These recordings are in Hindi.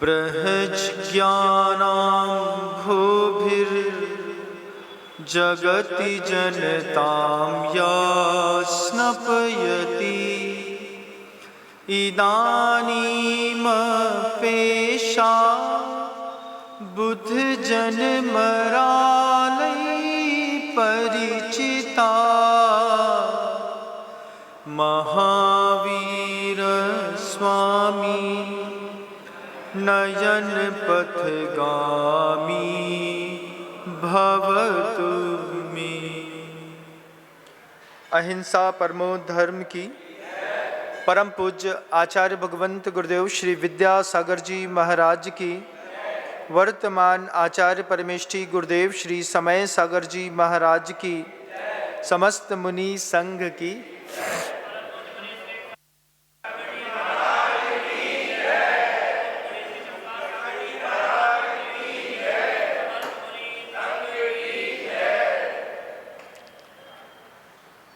बृहज्ञानां भूभिर्जगति जनतां या स्नपयति इदानीमपेशा बुद्धजनमरालै परिचिता महावीर स्वामी नयन पथगामी भवतु मे। अहिंसा परमो धर्म की परम पूज्य आचार्य भगवंत गुरुदेव श्री विद्यासागर जी महाराज की, वर्तमान आचार्य परमेष्ठी गुरुदेव श्री समय सागर जी महाराज की, समस्त मुनि संघ की।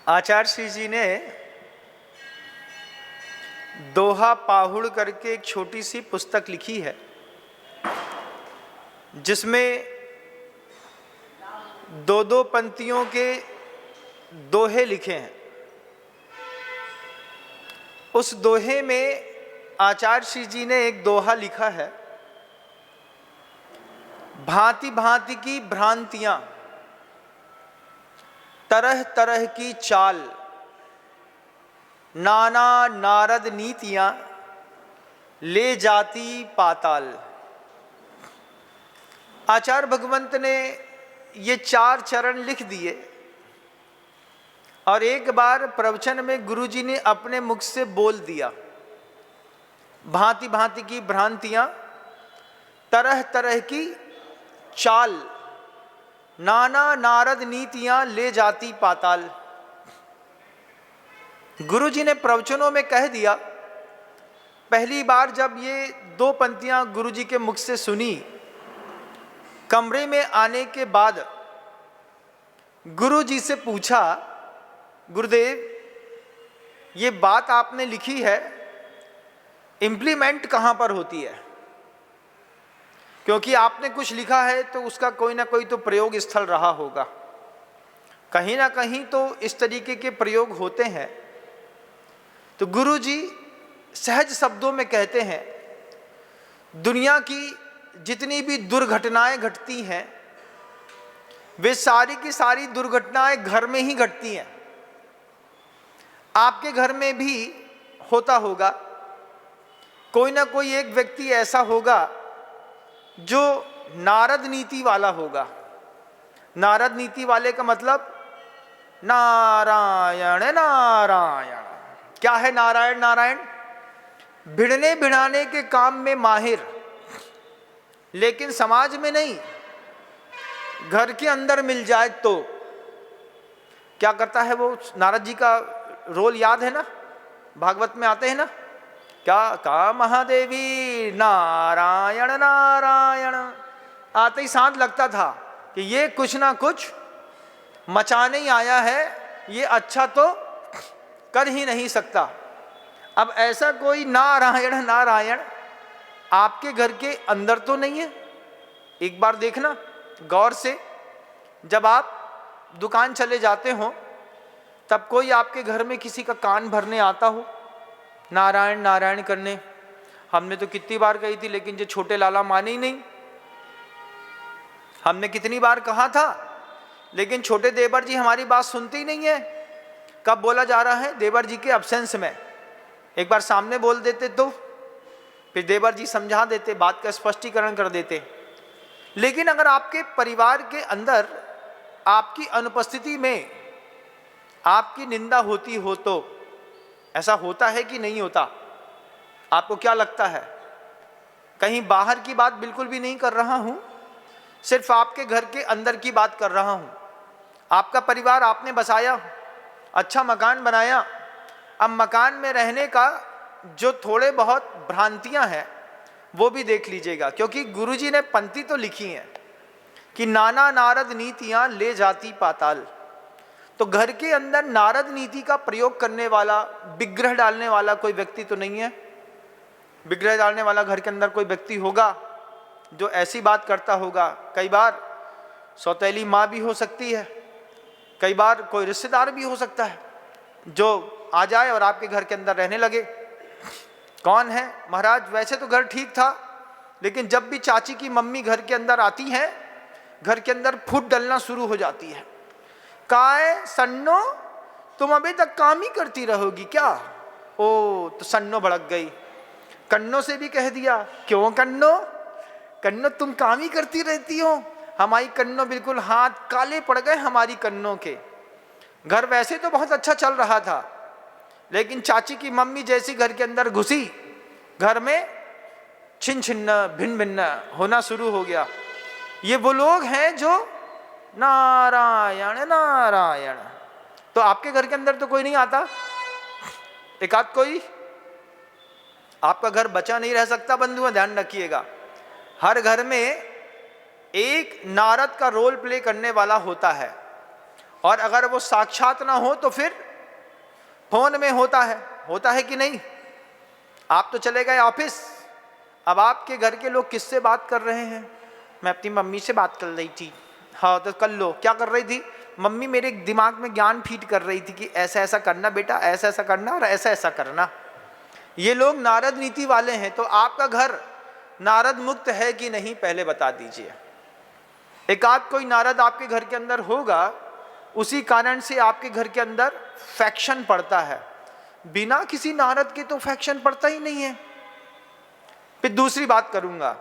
आचार्य श्री जी ने दोहा पाहुड़ करके एक छोटी सी पुस्तक लिखी है, जिसमें दो पंक्तियों के दोहे लिखे हैं। उस दोहे में आचार्य श्री जी ने एक दोहा लिखा है, भांति भांति की भ्रांतियां, तरह तरह की चाल, नाना नारद नीतियां ले जाती पाताल। आचार्य भगवंत ने ये 4 चरण लिख दिए और एक बार प्रवचन में गुरुजी ने अपने मुख से बोल दिया, भांति भांति की भ्रांतियां, तरह तरह की चाल, नाना नारद नीतियां ले जाती पाताल। गुरुजी ने प्रवचनों में कह दिया। पहली बार जब ये 2 पंक्तियां गुरुजी के मुख से सुनी, कमरे में आने के बाद गुरुजी से पूछा, गुरुदेव ये बात आपने लिखी है, इम्प्लीमेंट कहां पर होती है? क्योंकि आपने कुछ लिखा है तो उसका कोई ना कोई तो प्रयोग स्थल रहा होगा, कहीं ना कहीं तो इस तरीके के प्रयोग होते हैं। तो गुरुजी सहज शब्दों में कहते हैं, दुनिया की जितनी भी दुर्घटनाएं घटती हैं, वे सारी की सारी दुर्घटनाएं घर में ही घटती हैं। आपके घर में भी होता होगा, कोई ना कोई एक व्यक्ति ऐसा होगा जो नारद नीति वाला होगा। नारद नीति वाले का मतलब नारायण नारायण। क्या है नारायण नारायण? भिड़ने भिड़ाने के काम में माहिर, लेकिन समाज में नहीं। घर के अंदर मिल जाए तो क्या करता है वो? नारद जी का रोल याद है ना, भागवत में आते हैं ना, क्या कहा महादेवी नारायण नारायण। आते ही साथ लगता था कि ये कुछ ना कुछ मचाने ही आया है, ये अच्छा तो कर ही नहीं सकता। अब ऐसा कोई नारायण नारायण आपके घर के अंदर तो नहीं है। एक बार देखना गौर से, जब आप दुकान चले जाते हो तब कोई आपके घर में किसी का कान भरने आता हो, नारायण नारायण करने। हमने तो कितनी बार कही थी, लेकिन जो छोटे लाला माने ही नहीं। हमने कितनी बार कहा था, लेकिन छोटे देवर जी हमारी बात सुनते ही नहीं है। कब बोला जा रहा है? देवर जी के अब्सेंस में। एक बार सामने बोल देते तो फिर देवर जी समझा देते, बात का स्पष्टीकरण कर देते। लेकिन अगर आपके परिवार के अंदर आपकी अनुपस्थिति में आपकी निंदा होती हो तो ऐसा होता है कि नहीं होता? आपको क्या लगता है? कहीं बाहर की बात बिल्कुल भी नहीं कर रहा हूं, सिर्फ आपके घर के अंदर की बात कर रहा हूं। आपका परिवार आपने बसाया, अच्छा मकान बनाया, अब मकान में रहने का जो थोड़े बहुत भ्रांतियां हैं वो भी देख लीजिएगा, क्योंकि गुरुजी ने पंक्ति तो लिखी है कि नाना नारद नीतियां ले जाती पाताल। तो घर के अंदर नारद नीति का प्रयोग करने वाला, विग्रह डालने वाला कोई व्यक्ति तो नहीं है। बिगड़े डालने वाला घर के अंदर कोई व्यक्ति होगा जो ऐसी बात करता होगा। कई बार सौतेली माँ भी हो सकती है, कई बार कोई रिश्तेदार भी हो सकता है जो आ जाए और आपके घर के अंदर रहने लगे। कौन है? महाराज वैसे तो घर ठीक था, लेकिन जब भी चाची की मम्मी घर के अंदर आती हैं, घर के अंदर फूट डलना शुरू हो जाती है। काय सन्नो, तुम अभी तक काम ही करती रहोगी क्या? ओ, तो सन्नो भड़क गई। कन्नो से भी कह दिया, क्यों कन्नो? कन्नो तुम काम ही करती रहती हो। हमारी कन्नो बिल्कुल हाथ काले पड़ गए हमारी कन्नो के। घर वैसे तो बहुत अच्छा चल रहा था, लेकिन चाची की मम्मी जैसी घर के अंदर घुसी, घर में छिन छिन्न भिन्न भिन्न होना शुरू हो गया। ये वो लोग हैं जो नारायण नारायण। तो आपके घर के अंदर तो कोई नहीं आता? एक आध कोई? आपका घर बचा नहीं रह सकता बंधुओं, ध्यान रखिएगा। हर घर में एक नारद का रोल प्ले करने वाला होता है, और अगर वो साक्षात ना हो तो फिर फोन में होता है कि नहीं? आप तो चले गए ऑफिस, अब आपके घर के लोग किससे बात कर रहे हैं? मैं अपनी मम्मी से बात कर रही थी। हाँ तो कर लो। क्या कर रही थी? मम्मी मेरे दिमाग में ज्ञान फीड कर रही थी कि ऐसा ऐसा करना बेटा, ऐसा ऐसा करना और ऐसा ऐसा करना। ये लोग नारद नीति वाले हैं। तो आपका घर नारद मुक्त है कि नहीं, पहले बता दीजिए। एक आध कोई नारद आपके घर के अंदर होगा, उसी कारण से आपके घर के अंदर फैक्शन पड़ता है। बिना किसी नारद के तो फैक्शन पड़ता ही नहीं है। फिर दूसरी बात करूंगा,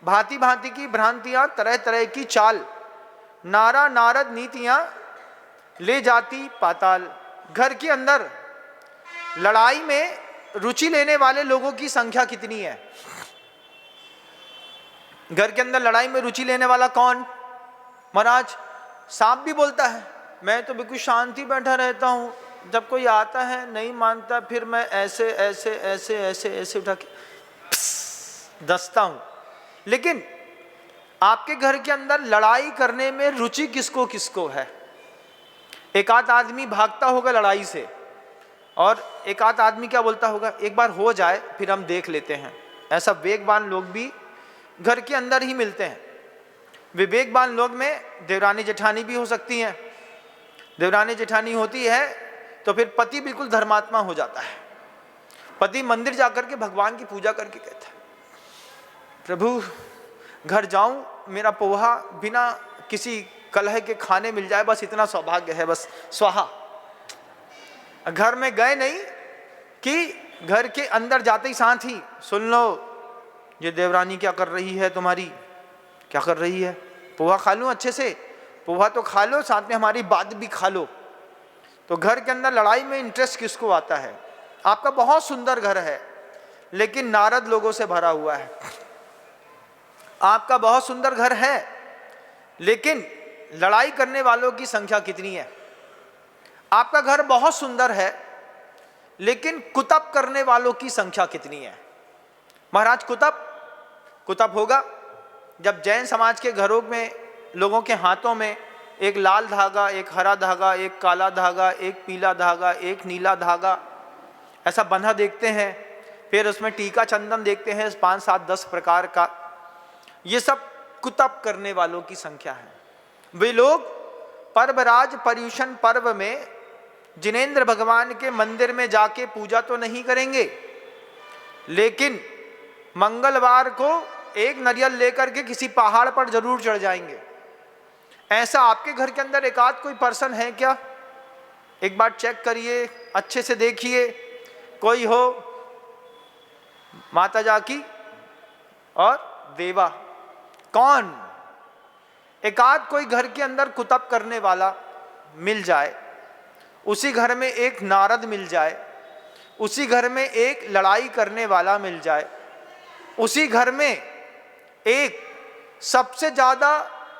भांति भांति की भ्रांतियां, तरह तरह की चाल, नारा नारद नीतियां ले जाती पाताल। घर के अंदर लड़ाई में रुचि लेने वाले लोगों की संख्या कितनी है? घर के अंदर लड़ाई में रुचि लेने वाला कौन? महाराज सांप भी बोलता है, मैं तो बिल्कुल शांति बैठा रहता हूँ, जब कोई आता है नहीं मानता, फिर मैं ऐसे ऐसे ऐसे ऐसे ऐसे उठा के दसता हूँ। लेकिन आपके घर के अंदर लड़ाई करने में रुचि किसको किसको है? एक आध आदमी भागता होगा लड़ाई से, और एक आध आदमी क्या बोलता होगा, एक बार हो जाए फिर हम देख लेते हैं। ऐसा वेगवान लोग भी घर के अंदर ही मिलते हैं। विवेकवान लोग में देवरानी जेठानी भी हो सकती हैं। देवरानी जेठानी होती है तो फिर पति बिल्कुल धर्मात्मा हो जाता है। पति मंदिर जाकर के भगवान की पूजा करके कहता है, प्रभु घर जाऊं, मेरा पोहा बिना किसी कलह के खाने मिल जाए, बस इतना सौभाग्य है, बस स्वाहा। घर में गए नहीं कि घर के अंदर जाते ही साथ ही सुन लो, ये देवरानी क्या कर रही है तुम्हारी, क्या कर रही है? पोहा खा लूं अच्छे से? पोहा तो खा लो, साथ में हमारी बात भी खा लो। तो घर के अंदर लड़ाई में इंटरेस्ट किसको आता है? आपका बहुत सुंदर घर है, लेकिन नारद लोगों से भरा हुआ है। आपका बहुत सुंदर घर है, लेकिन लड़ाई करने वालों की संख्या कितनी है? आपका घर बहुत सुंदर है, लेकिन कुतब करने वालों की संख्या कितनी है? महाराज कुतब होगा जब जैन समाज के घरों में लोगों के हाथों में एक लाल धागा, एक हरा धागा, एक काला धागा, एक पीला धागा, एक नीला धागा ऐसा बंधा देखते हैं। फिर उसमें टीका चंदन देखते हैं 5, 7, 10 प्रकार का। ये सब कुतब करने वालों की संख्या है। वे लोग पर्वराज पर्युषण पर्व में जिनेंद्र भगवान के मंदिर में जाके पूजा तो नहीं करेंगे, लेकिन मंगलवार को एक नारियल लेकर के किसी पहाड़ पर जरूर चढ़ जाएंगे। ऐसा आपके घर के अंदर एक आध कोई पर्सन है क्या? एक बार चेक करिए, अच्छे से देखिए। कोई हो माता जाकी और देवा, कौन? एक आध कोई घर के अंदर कुतब करने वाला मिल जाए, उसी घर में एक नारद मिल जाए, उसी घर में एक लड़ाई करने वाला मिल जाए, उसी घर में एक सबसे ज्यादा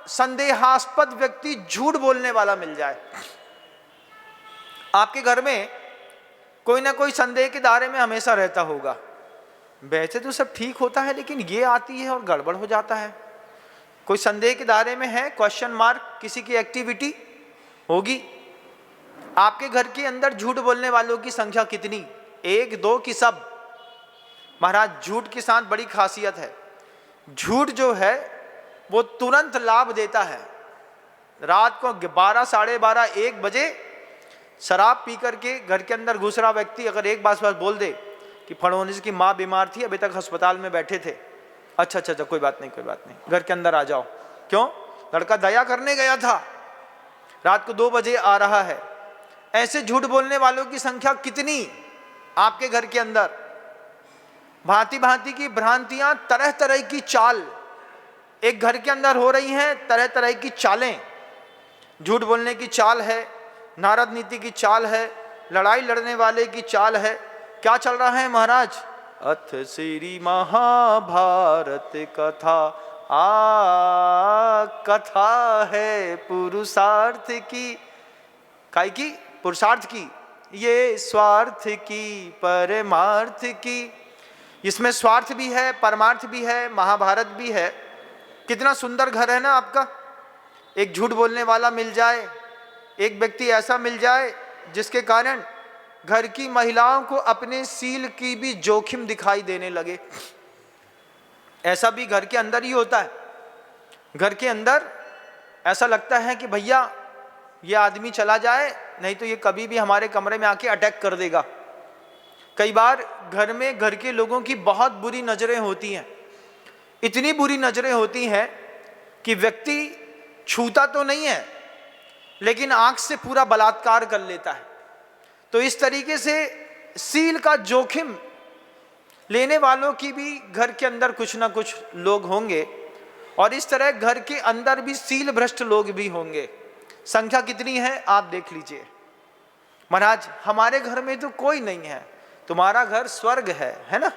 संदेहास्पद व्यक्ति झूठ बोलने वाला मिल जाए। आपके घर में कोई ना कोई संदेह के दायरे में हमेशा रहता होगा। वैसे तो सब ठीक होता है, लेकिन ये आती है और गड़बड़ हो जाता है। कोई संदेह के दायरे में है, क्वेश्चन मार्क, किसी की एक्टिविटी होगी। आपके घर के अंदर झूठ बोलने वालों की संख्या कितनी? 1, 2 की सब? महाराज झूठ के साथ बड़ी खासियत है। झूठ जो है वो तुरंत लाभ देता है। रात को 12, साढ़े 12, 1 बजे शराब पी करके घर के अंदर घुस रहा व्यक्ति अगर एक बात बोल दे कि फडणवीस की माँ बीमार थी, अभी तक अस्पताल में बैठे थे, अच्छा अच्छा अच्छा कोई बात नहीं, घर के अंदर आ जाओ। क्यों? लड़का दया करने गया था, रात को 2 बजे आ रहा है। ऐसे झूठ बोलने वालों की संख्या कितनी आपके घर के अंदर। भांति भांति की भ्रांतियां, तरह तरह की चाल एक घर के अंदर हो रही हैं, तरह तरह की चालें। झूठ बोलने की चाल है, नारद नीति की चाल है, लड़ाई लड़ने वाले की चाल है। क्या चल रहा है महाराज? अथ श्री महाभारत कथा कथा है पुरुषार्थ की, काय की? पुरुषार्थ की, ये स्वार्थ की परमार्थ की। इसमें स्वार्थ भी है, परमार्थ भी है, महाभारत भी है। कितना सुंदर घर है ना आपका। एक झूठ बोलने वाला मिल जाए, एक व्यक्ति ऐसा मिल जाए जिसके कारण घर की महिलाओं को अपने सील की भी जोखिम दिखाई देने लगे। ऐसा भी घर के अंदर ही होता है। घर के अंदर ऐसा लगता है कि भैया ये आदमी चला जाए, नहीं तो ये कभी भी हमारे कमरे में आके अटैक कर देगा। कई बार घर में घर के लोगों की बहुत बुरी नज़रें होती हैं। इतनी बुरी नज़रें होती हैं कि व्यक्ति छूता तो नहीं है लेकिन आंख से पूरा बलात्कार कर लेता है। तो इस तरीके से सील का जोखिम लेने वालों की भी घर के अंदर कुछ ना कुछ लोग होंगे, और इस तरह घर के अंदर भी सील भ्रष्ट लोग भी होंगे। संख्या कितनी है आप देख लीजिए। महाराज हमारे घर में तो कोई नहीं है, तुम्हारा घर स्वर्ग है ना।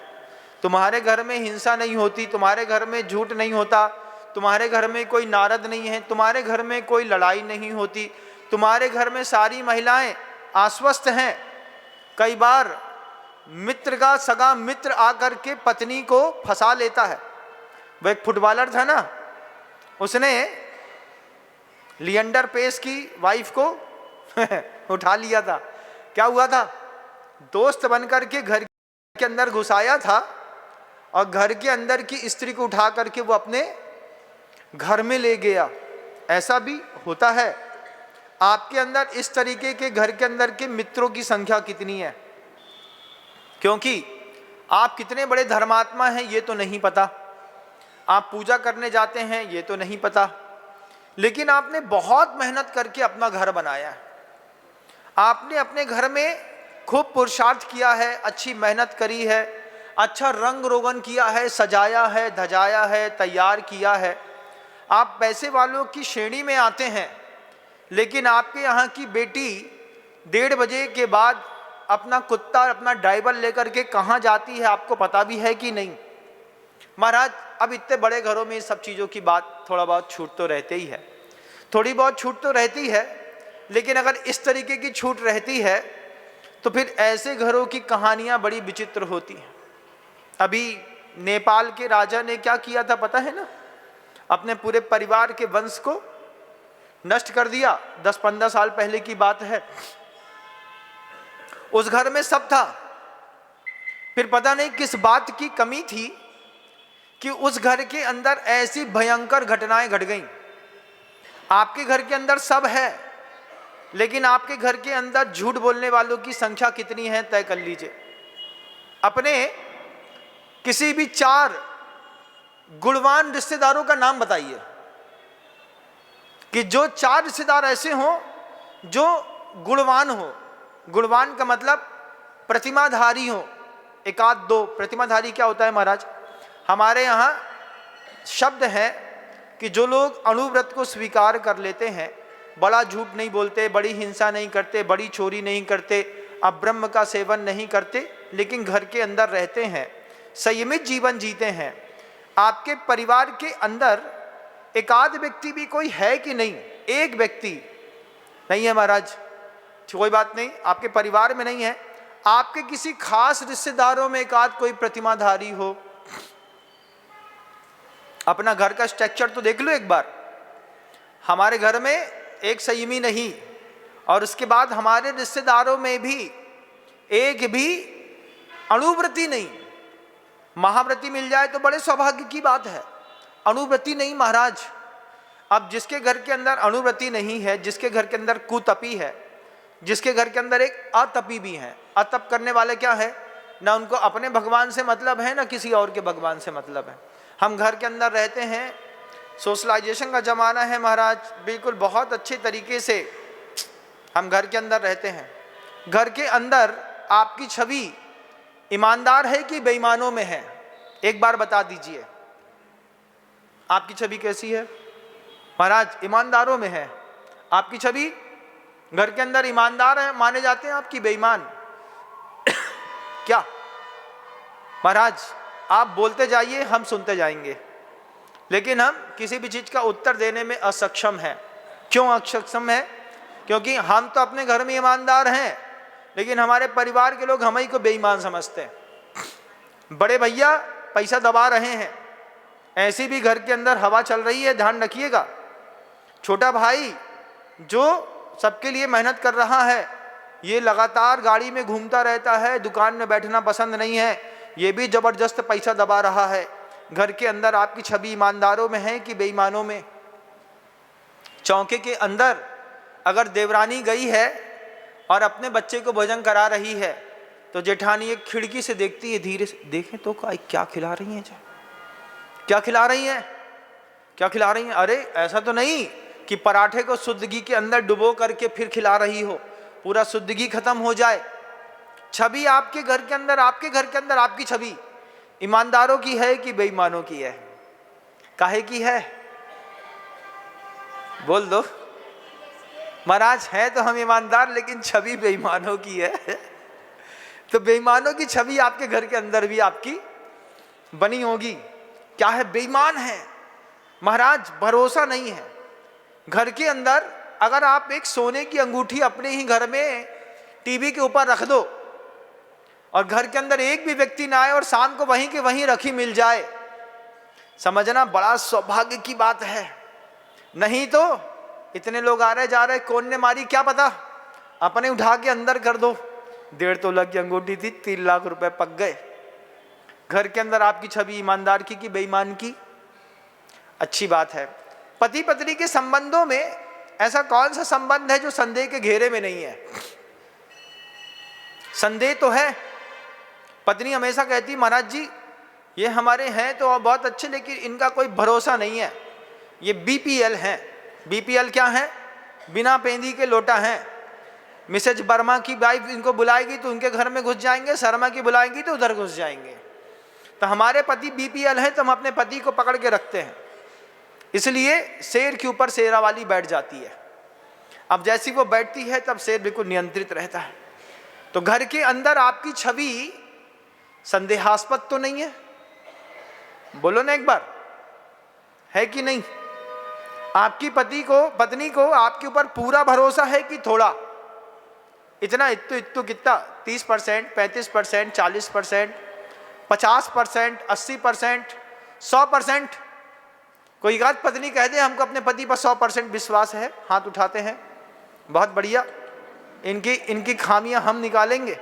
तुम्हारे घर में हिंसा नहीं होती, तुम्हारे घर में झूठ नहीं होता, तुम्हारे घर में कोई नारद नहीं है, तुम्हारे घर में कोई लड़ाई नहीं होती, तुम्हारे घर में सारी महिलाएं आश्वस्त हैं। कई बार मित्र का सगा मित्र आकर के पत्नी को फंसा लेता है। वो एक फुटबॉलर था ना, उसने लिएंडर पेस की वाइफ को उठा लिया था। क्या हुआ था? दोस्त बनकर के घर के अंदर घुसाया था और घर के अंदर की स्त्री को उठा करके वो अपने घर में ले गया। ऐसा भी होता है। आपके अंदर इस तरीके के घर के अंदर के मित्रों की संख्या कितनी है? क्योंकि आप कितने बड़े धर्मात्मा हैं ये तो नहीं पता, आप पूजा करने जाते हैं ये तो नहीं पता, लेकिन आपने बहुत मेहनत करके अपना घर बनाया है। आपने अपने घर में खूब पुरुषार्थ किया है, अच्छी मेहनत करी है, अच्छा रंग रोगन किया है, सजाया है, धजाया है, तैयार किया है। आप पैसे वालों की श्रेणी में आते हैं, लेकिन आपके यहाँ की बेटी 1:30 बजे के बाद अपना कुत्ता, अपना ड्राइवर लेकर के कहाँ जाती है आपको पता भी है कि नहीं? महाराज अब इतने बड़े घरों में सब चीज़ों की बात थोड़ा बहुत छूट तो रहती ही है, थोड़ी बहुत छूट तो रहती है, लेकिन अगर इस तरीके की छूट रहती है तो फिर ऐसे घरों की कहानियाँ बड़ी विचित्र होती हैं। अभी नेपाल के राजा ने क्या किया था पता है ना? अपने पूरे परिवार के वंश को नष्ट कर दिया। 10-15 साल पहले की बात है। उस घर में सब था, फिर पता नहीं किस बात की कमी थी कि उस घर के अंदर ऐसी भयंकर घटनाएं घट गईं। आपके घर के अंदर सब है, लेकिन आपके घर के अंदर झूठ बोलने वालों की संख्या कितनी है तय कर लीजिए। अपने किसी भी 4 गुणवान रिश्तेदारों का नाम बताइए कि जो 4 रिश्तेदार ऐसे हों जो गुणवान हो। गुणवान का मतलब प्रतिमाधारी हो। 1-2 प्रतिमाधारी क्या होता है महाराज? हमारे यहाँ शब्द है कि जो लोग अणुव्रत को स्वीकार कर लेते हैं, बड़ा झूठ नहीं बोलते, बड़ी हिंसा नहीं करते, बड़ी चोरी नहीं करते, अब्रह्म का सेवन नहीं करते, लेकिन घर के अंदर रहते हैं, संयमित जीवन जीते हैं। आपके परिवार के अंदर एकाध व्यक्ति भी कोई है कि नहीं? एक व्यक्ति नहीं है महाराज, कोई बात नहीं, आपके परिवार में नहीं है, आपके किसी खास रिश्तेदारों में एकाध कोई प्रतिमाधारी हो। अपना घर का स्ट्रक्चर तो देख लो एक बार। हमारे घर में एक संयमी नहीं, और उसके बाद हमारे रिश्तेदारों में भी एक भी अणुव्रती नहीं। महाव्रती मिल जाए तो बड़े सौभाग्य की बात है, अनुव्रती नहीं महाराज। अब जिसके घर के अंदर अनुव्रती नहीं है, जिसके घर के अंदर कुतपी है, जिसके घर के अंदर एक अतपी भी है, अतप करने वाले क्या है, ना उनको अपने भगवान से मतलब है ना किसी और के भगवान से मतलब है। हम घर के अंदर रहते हैं, सोशलाइजेशन का ज़माना है महाराज, बिल्कुल बहुत अच्छे तरीके से हम घर के अंदर रहते हैं। घर के अंदर आपकी छवि ईमानदार है कि बेईमानों में है, एक बार बता दीजिए, आपकी छवि कैसी है महाराज? ईमानदारों में है आपकी छवि। घर के अंदर ईमानदार है माने जाते हैं आपकी बेईमान क्या महाराज? आप बोलते जाइए, हम सुनते जाएंगे, लेकिन हम किसी भी चीज का उत्तर देने में असक्षम हैं। क्यों असक्षम है? क्योंकि हम तो अपने घर में ईमानदार हैं, लेकिन हमारे परिवार के लोग हमें को बेईमान समझते हैं। बड़े भैया पैसा दबा रहे हैं, ऐसी भी घर के अंदर हवा चल रही है, ध्यान रखिएगा। छोटा भाई जो सबके लिए मेहनत कर रहा है, ये लगातार गाड़ी में घूमता रहता है, दुकान में बैठना पसंद नहीं है, ये भी जबरदस्त पैसा दबा रहा है। घर के अंदर आपकी छवि ईमानदारों में है कि बेईमानों में? चौके के अंदर अगर देवरानी गई है और अपने बच्चे को भोजन करा रही है, तो जेठानी एक खिड़की से देखती है, धीरे से देखें तो क्या खिला रही हैं, क्या खिला रही हैं, क्या खिला रही हैं? अरे ऐसा तो नहीं कि पराठे को शुद्ध घी के अंदर डुबो करके फिर खिला रही हो, पूरा शुद्ध घी खत्म हो जाए। छवि आपके घर के अंदर, आपके घर के अंदर आपकी छवि ईमानदारों की है कि बेईमानों की है? काहे की है? बोल दो महाराज। है तो हम ईमानदार, लेकिन छवि बेईमानों की है। तो बेईमानों की छवि आपके घर के अंदर भी आपकी बनी होगी। क्या है? बेईमान है महाराज, भरोसा नहीं है। घर के अंदर अगर आप एक सोने की अंगूठी अपने ही घर में टीवी के ऊपर रख दो और घर के अंदर एक भी व्यक्ति ना आए और शाम को वहीं के वहीं रखी मिल जाए, समझना बड़ा सौभाग्य की बात है। नहीं तो इतने लोग आ रहे जा रहे, कौन ने मारी क्या पता, अपने उठा के अंदर कर दो। 1.5 तोला की अंगूठी थी, 3 लाख रुपए पक गए। घर के अंदर आपकी छवि ईमानदार की कि बेईमान की? अच्छी बात है। पति पत्नी के संबंधों में ऐसा कौन सा संबंध है जो संदेह के घेरे में नहीं है? संदेह तो है। पत्नी हमेशा कहती, महाराज जी ये हमारे हैं तो बहुत अच्छे, लेकिन इनका कोई भरोसा नहीं है, ये बीपीएल हैं। बीपीएल क्या है? बिना पेंदी के लोटा हैं। मिसेज वर्मा की वाइफ इनको बुलाएगी तो उनके घर में घुस जाएंगे, शर्मा की बुलाएंगी तो उधर घुस जाएंगे। तो हमारे पति बीपीएल हैं, तो हम अपने पति को पकड़ के रखते हैं, इसलिए शेर के ऊपर शेरा वाली बैठ जाती है। अब जैसी वो बैठती है तब शेर बिल्कुल नियंत्रित रहता है। तो घर के अंदर आपकी छवि संदेहास्पद तो नहीं है? बोलो ना एक बार, है कि नहीं? आपकी पत्नी को आपके ऊपर पूरा भरोसा है कि थोड़ा? इतना इत्तू कितना? 30%, 35%, 40%, 50%, 80%, 100%? कोई एक आध पत्नी कह दे हमको अपने पति पर 100% विश्वास है, हाथ उठाते हैं, बहुत बढ़िया, इनकी खामियां हम निकालेंगे।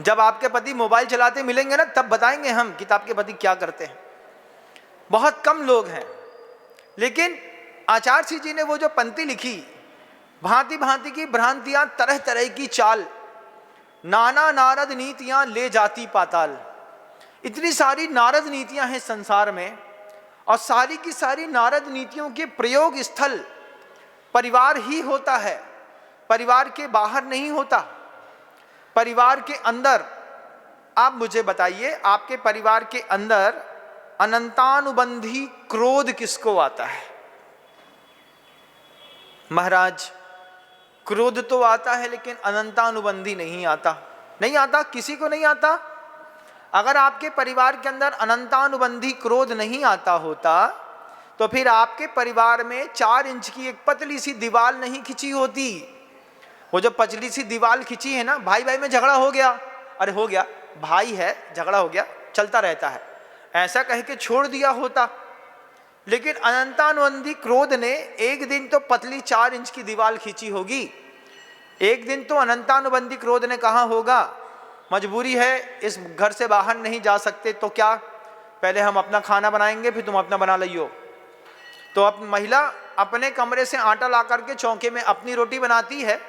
जब आपके पति मोबाइल चलाते मिलेंगे ना, तब बताएंगे हम कि आपके पति क्या करते हैं। बहुत कम लोग हैं, लेकिन आचार्य जी ने वो जो पंक्ति लिखी, भांति भांति की भ्रांतियां, तरह तरह की चाल, नाना नारद नीतियां ले जाती पाताल। इतनी सारी नारद नीतियां हैं संसार में, और सारी की सारी नारद नीतियों के प्रयोग स्थल परिवार ही होता है, परिवार के बाहर नहीं होता। परिवार के अंदर आप मुझे बताइए, आपके परिवार के अंदर अनंतानुबंधी क्रोध किसको आता है? महाराज क्रोध तो आता है, लेकिन अनंतानुबंधी नहीं आता। नहीं आता, किसी को नहीं आता। अगर आपके परिवार के अंदर अनंतानुबंधी क्रोध नहीं आता होता, तो फिर आपके परिवार में 4 इंच की एक पतली सी दीवार नहीं खिंची होती। वो जो पतली सी दीवार खिंची है ना, भाई भाई में झगड़ा हो गया, अरे हो गया, भाई है, झगड़ा हो गया, चलता रहता है, ऐसा कह के छोड़ दिया होता। लेकिन अनंतानुबंधी क्रोध ने एक दिन तो पतली 4 इंच की दीवार खींची होगी, एक दिन तो अनंतानुबंधी क्रोध ने कहा होगा, मजबूरी है, इस घर से बाहर नहीं जा सकते, तो क्या पहले हम अपना खाना बनाएंगे फिर तुम अपना बना लियो। तो अब महिला अपने कमरे से आटा ला करके चौके में अपनी रोटी बनाती है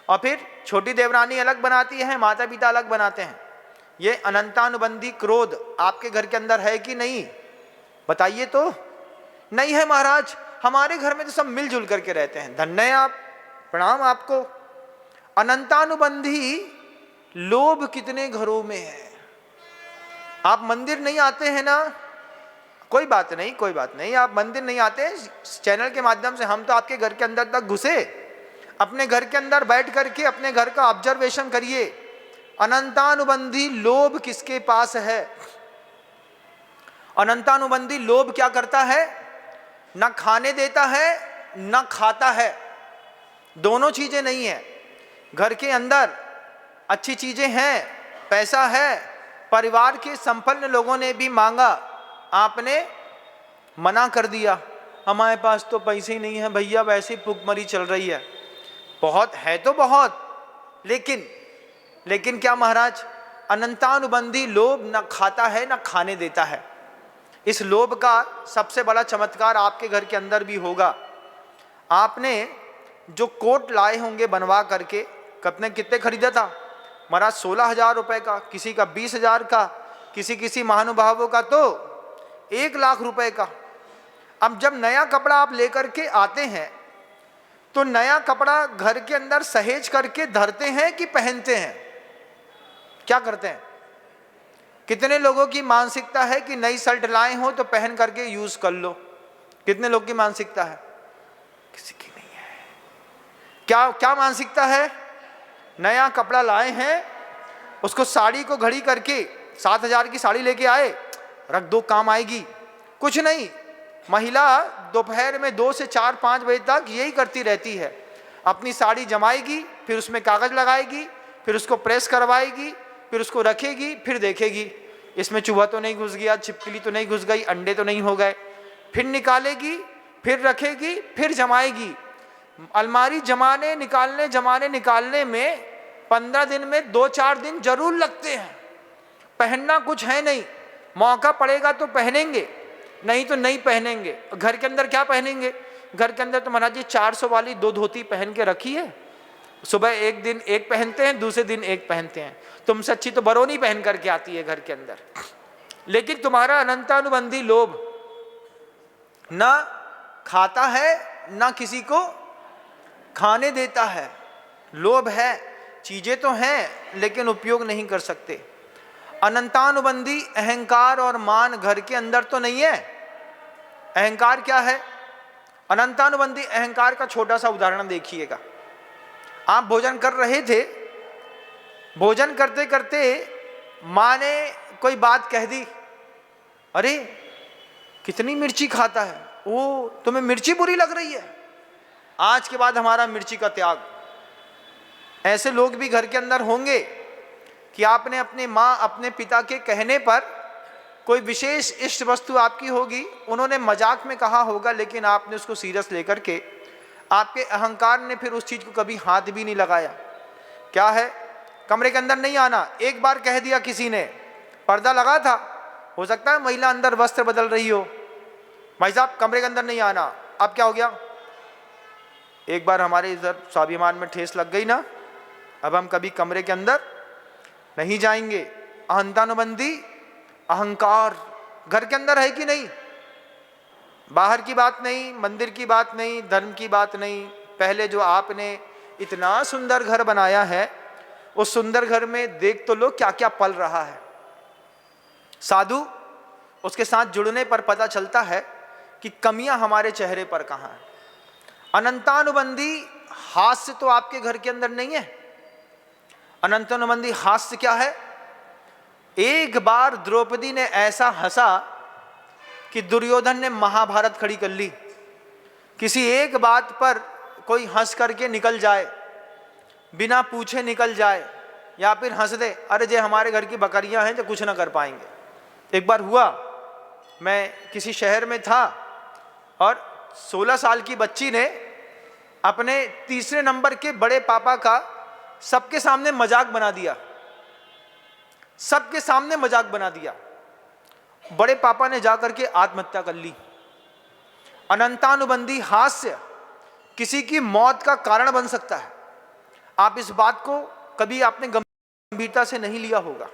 और फिर छोटी देवरानी अलग बनाती है, माता पिता अलग बनाते हैं। ये अनंतानुबंधी क्रोध आपके घर के अंदर है कि नहीं, बताइए तो। नहीं है महाराज, हमारे घर में तो सब मिलजुल करके रहते हैं। धन्य है आप, प्रणाम आपको। अनंतानुबंधी लोभ कितने घरों में है। आप मंदिर नहीं आते हैं ना, कोई बात नहीं, कोई बात नहीं, आप मंदिर नहीं आते, चैनल के माध्यम से हम तो आपके घर के अंदर तक घुसे। अपने घर के अंदर बैठ करके अपने घर का ऑब्जर्वेशन करिए। अनंतानुबंधी लोभ किसके पास है। अनंतानुबंधी लोभ क्या करता है, ना खाने देता है ना खाता है, दोनों चीजें नहीं है। घर के अंदर अच्छी चीजें हैं, पैसा है, परिवार के संपन्न लोगों ने भी मांगा, आपने मना कर दिया। हमारे पास तो पैसे ही नहीं है भैया, वैसे भुखमरी चल रही है। बहुत है तो बहुत, लेकिन क्या महाराज, अनंतानुबंधी लोभ न खाता है न खाने देता है। इस लोभ का सबसे बड़ा चमत्कार आपके घर के अंदर भी होगा। आपने जो कोट लाए होंगे बनवा करके, कपने कितने खरीदा था महाराज, 16,000 रुपए का, किसी का 20,000 का, किसी महानुभावों का तो 1,00,000 रुपए का। अब जब नया कपड़ा आप लेकर के आते हैं तो नया कपड़ा घर के अंदर सहेज करके धरते हैं कि पहनते हैं, क्या करते हैं। कितने लोगों की मानसिकता है कि नई शर्ट लाए हो तो पहन करके यूज कर लो, कितने लोग की मानसिकता है, किसी की नहीं है। क्या मानसिकता है, नया कपड़ा लाए हैं, उसको साड़ी को घड़ी करके 7,000 की साड़ी लेके आए, रख दो काम आएगी। कुछ नहीं, महिला दोपहर में 2 से 4-5 बजे तक यही करती रहती है। अपनी साड़ी जमाएगी, फिर उसमें कागज लगाएगी, फिर उसको प्रेस करवाएगी, फिर उसको रखेगी, फिर देखेगी इसमें चूहा तो नहीं घुस गया, छिपकली तो नहीं घुस गई, अंडे तो नहीं हो गए, फिर निकालेगी, फिर रखेगी, फिर जमाएगी। अलमारी जमाने निकालने में 15 दिन में 2-4 दिन जरूर लगते हैं। पहनना कुछ है नहीं, मौका पड़ेगा तो पहनेंगे, नहीं तो नहीं पहनेंगे। घर के अंदर क्या पहनेंगे, घर के अंदर तो महाराज जी 400 वाली 2 धोती पहन के रखी है। सुबह एक दिन एक पहनते हैं, दूसरे दिन एक पहनते हैं। तुमसे अच्छी तो बरौनी पहन करके आती है घर के अंदर। लेकिन तुम्हारा अनंतानुबंधी लोभ ना खाता है ना किसी को खाने देता है। लोभ है, चीजें तो हैं लेकिन उपयोग नहीं कर सकते। अनंतानुबंधी अहंकार और मान घर के अंदर तो नहीं है। अहंकार क्या है, अनंतानुबंधी अहंकार का छोटा सा उदाहरण देखिएगा। आप भोजन कर रहे थे, भोजन करते करते माँ ने कोई बात कह दी, अरे कितनी मिर्ची खाता है, ओ तुम्हें मिर्ची बुरी लग रही है, आज के बाद हमारा मिर्ची का त्याग। ऐसे लोग भी घर के अंदर होंगे कि आपने अपने माँ अपने पिता के कहने पर कोई विशेष इष्ट वस्तु आपकी होगी, उन्होंने मजाक में कहा होगा, लेकिन आपने उसको सीरियस लेकर के, आपके अहंकार ने फिर उस चीज को कभी हाथ भी नहीं लगाया। क्या है, कमरे के अंदर नहीं आना, एक बार कह दिया किसी ने, पर्दा लगा था, हो सकता है महिला अंदर वस्त्र बदल रही हो, भाई साहब कमरे के अंदर नहीं आना, अब क्या हो गया, एक बार हमारे इधर स्वाभिमान में ठेस लग गई ना, अब हम कभी कमरे के अंदर नहीं जाएंगे। अहंतानुबंधी अहंकार घर के अंदर है कि नहीं, बाहर की बात नहीं, मंदिर की बात नहीं, धर्म की बात नहीं, पहले जो आपने इतना सुंदर घर बनाया है, उस सुंदर घर में देख तो लो क्या क्या पल रहा है। साधु, उसके साथ जुड़ने पर पता चलता है कि कमियां हमारे चेहरे पर कहाँ है। अनंतानुबंधी हास्य तो आपके घर के अंदर नहीं है। अनंतानुबंधी हास्य क्या है, एक बार द्रौपदी ने ऐसा हंसा कि दुर्योधन ने महाभारत खड़ी कर ली। किसी एक बात पर कोई हंस करके निकल जाए, बिना पूछे निकल जाए, या फिर हंस दे, अरे जे हमारे घर की बकरियां हैं जो कुछ ना कर पाएंगे। एक बार हुआ, मैं किसी शहर में था और 16 साल की बच्ची ने अपने तीसरे नंबर के बड़े पापा का सबके सामने मजाक बना दिया। सबके सामने मजाक बना दिया। बड़े पापा ने जाकर के आत्महत्या कर ली। अनंतानुबंधी हास्य किसी की मौत का कारण बन सकता है। आप इस बात को कभी आपने गंभीरता से नहीं लिया होगा।